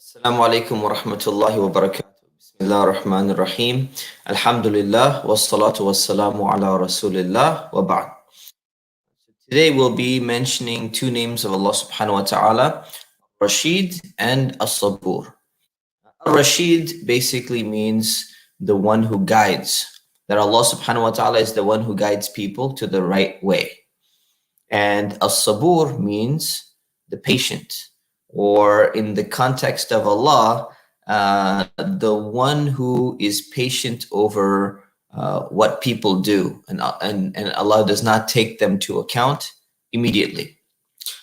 Assalamu alaikum wa rahmatullahi wa barakatuh. Bismillah ar-Rahman ar-Rahim. Alhamdulillah wa salatu wa salamu ala rasulillah wa ba'd. Today we'll be mentioning two names of Allah subhanahu wa ta'ala, Rashid and As-Sabur. Ar-Rashid basically means the one who guides, that Allah subhanahu wa ta'ala is the one who guides people to the right way. And As-Sabur means the patient, or in the context of Allah, the one who is patient over what people do, and Allah does not take them to account immediately.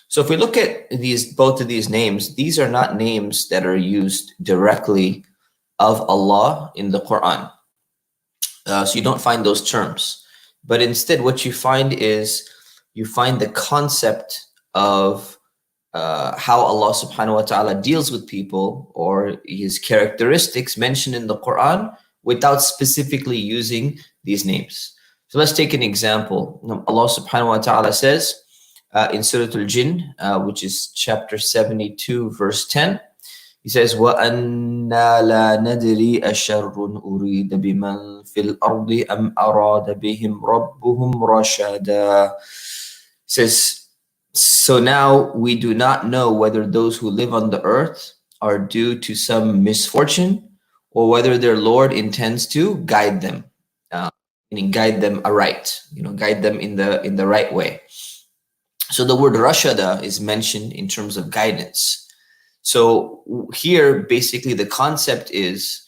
So if we look at both of these names, these are not names that are used directly of Allah in the Quran. So you don't find those terms. But instead what you find is, you find the concept of how Allah subhanahu wa ta'ala deals with people, or his characteristics mentioned in the Quran, without specifically using these names. So let's take an example. Allah subhanahu wa ta'ala says in Surah Al-Jinn, which is chapter 72, verse 10, he says, وَأَنَّا لَا نَدْرِي أَشَرٌ أُرِيدَ بِمَنْ فِي الْأَرْضِ أَمْ أَرَادَ بِهِمْ رَبُّهُمْ رَشَدًا. He says, so now we do not know whether those who live on the earth are due to some misfortune, or whether their Lord intends to guide them, meaning guide them aright, guide them in the right way. So the word rashada is mentioned in terms of guidance. So here, basically, the concept is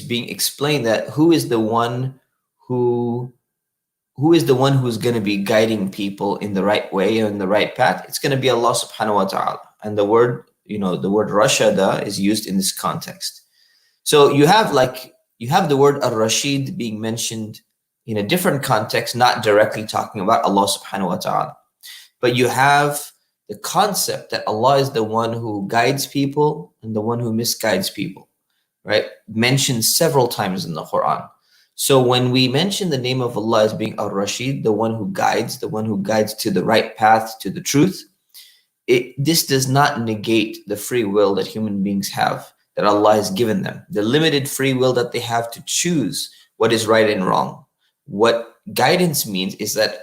being explained, that who is the one who's going to be guiding people in the right way or in the right path? It's going to be Allah subhanahu wa ta'ala. And the word rashada is used in this context. So you have the word Ar-Rashid being mentioned in a different context, not directly talking about Allah subhanahu wa ta'ala. But you have the concept that Allah is the one who guides people and the one who misguides people, right? Mentioned several times in the Quran. So when we mention the name of Allah as being Ar-Rashid, the one who guides to the right path, to the truth, this does not negate the free will that human beings have, that Allah has given them, the limited free will that they have to choose what is right and wrong. What guidance means is that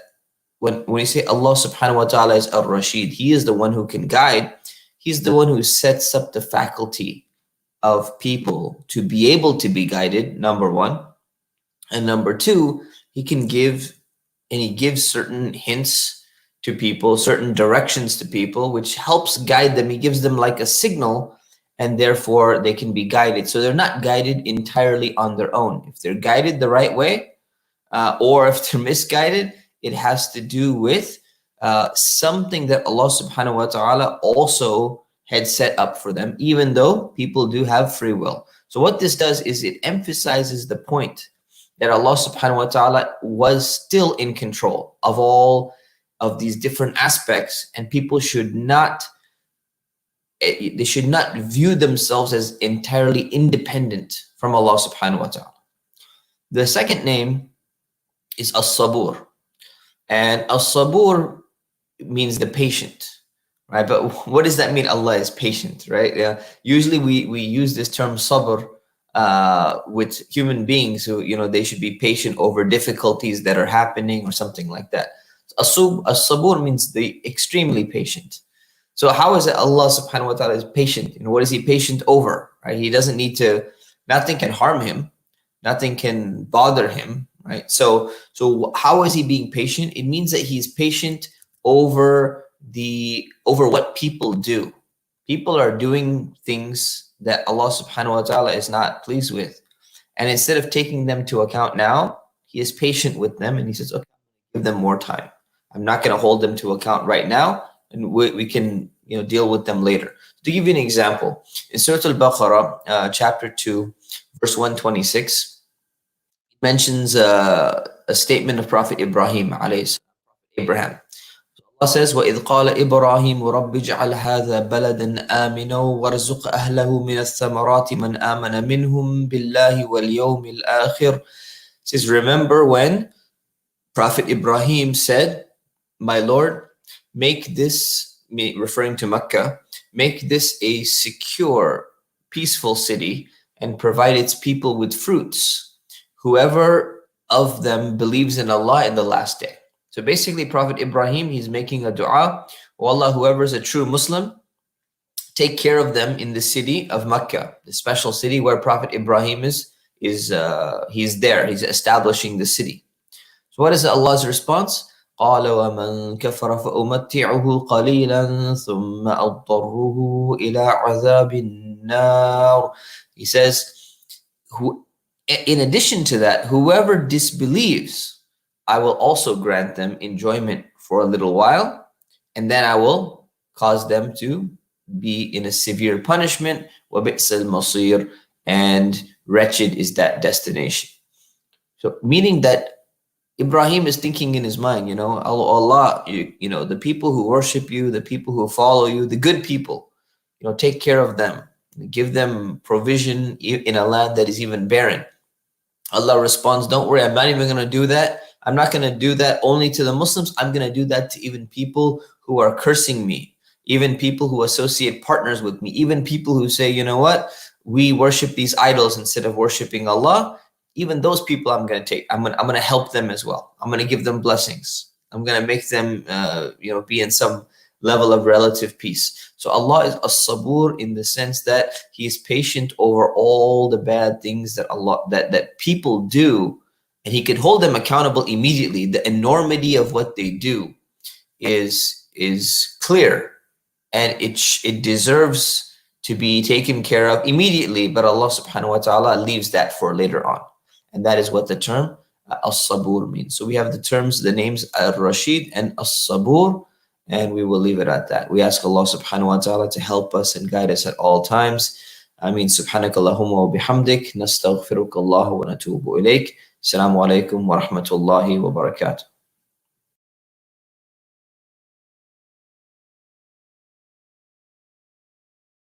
when we say Allah subhanahu wa ta'ala is Ar-Rashid, He is the one who can guide. He's the one who sets up the faculty of people to be able to be guided, number one. And number two, He can give, and He gives certain hints to people, certain directions to people, which helps guide them. He gives them like a signal, and therefore they can be guided. So they're not guided entirely on their own. If they're guided the right way, or if they're misguided, it has to do with something that Allah subhanahu wa ta'ala also had set up for them, even though people do have free will. So what this does is it emphasizes the point that Allah subhanahu wa ta'ala was still in control of all of these different aspects, and people should not view themselves as entirely independent from Allah subhanahu wa ta'ala. The second name is As-Sabur. And As-Sabur means the patient, right? But what does that mean, Allah is patient, right? Yeah. Usually we use this term sabr with human beings who, they should be patient over difficulties that are happening or something like that. As-Sabur means the extremely patient. So how is it Allah subhanahu wa ta'ala is patient? What is He patient over, right? He doesn't need to, nothing can harm Him, nothing can bother Him, right? So how is He being patient? It means that He's patient over what people do. People are doing things that Allah subhanahu wa ta'ala is not pleased with. And instead of taking them to account now, He is patient with them, and He says, okay, give them more time. I'm not going to hold them to account right now, and we can deal with them later. To give you an example, in Surah Al-Baqarah, chapter 2, verse 126, it mentions a statement of Prophet Ibrahim alayhi Abraham. Allah says, وَإِذْ قَالَ إِبْرَاهِيمُ رَبِّ اجْعَلْ هَذَا بَلَدًا آمِنًا وَارْزُقْ أَهْلَهُ مِنَ الثَّمَرَاتِ مَنْ آمَنَ مِنْهُمْ بِاللَّهِ وَالْيَوْمِ الْآخِرِ. It says, remember when Prophet Ibrahim said, my Lord, make this, referring to Mecca, make this a secure peaceful city and provide its people with fruits, whoever of them believes in Allah in the last day. So basically, Prophet Ibrahim, he's making a dua. Oh Allah, whoever is a true Muslim, take care of them in the city of Mecca, the special city where Prophet Ibrahim he's there. He's establishing the city. So what is Allah's response? قال ومن كفر فأمتعه قليلا ثم أضطره إلى عذاب النار. He says, in addition to that, whoever disbelieves, I will also grant them enjoyment for a little while, and then I will cause them to be in a severe punishment. وَبِئْسَ الْمَصِيرُ, and wretched is that destination. So meaning that Ibrahim is thinking in his mind, Allah, the people who worship you, the people who follow you, the good people, take care of them, give them provision in a land that is even barren. Allah responds, don't worry, I'm not even going to do that. I'm not going to do that only to the Muslims. I'm going to do that to even people who are cursing me, even people who associate partners with me, even people who say, you know what, we worship these idols instead of worshiping Allah. Even those people I'm going to help them as well. I'm going to give them blessings. I'm going to make them, be in some level of relative peace. So Allah is As-Sabur in the sense that He is patient over all the bad things that people do, and He could hold them accountable immediately. The enormity of what they do is clear, and it deserves to be taken care of immediately. But Allah subhanahu wa ta'ala leaves that for later on. And that is what the term As-Sabur means. So we have the names Ar-Rashid and As-Sabur, and we will leave it at that. We ask Allah subhanahu wa ta'ala to help us and guide us at all times. Ameen. Subhanakallahumma wa bihamdik. Nastaghfirukallah wa natubu ilayk. Assalamu alaikum wa rahmatullahi wa barakatuh.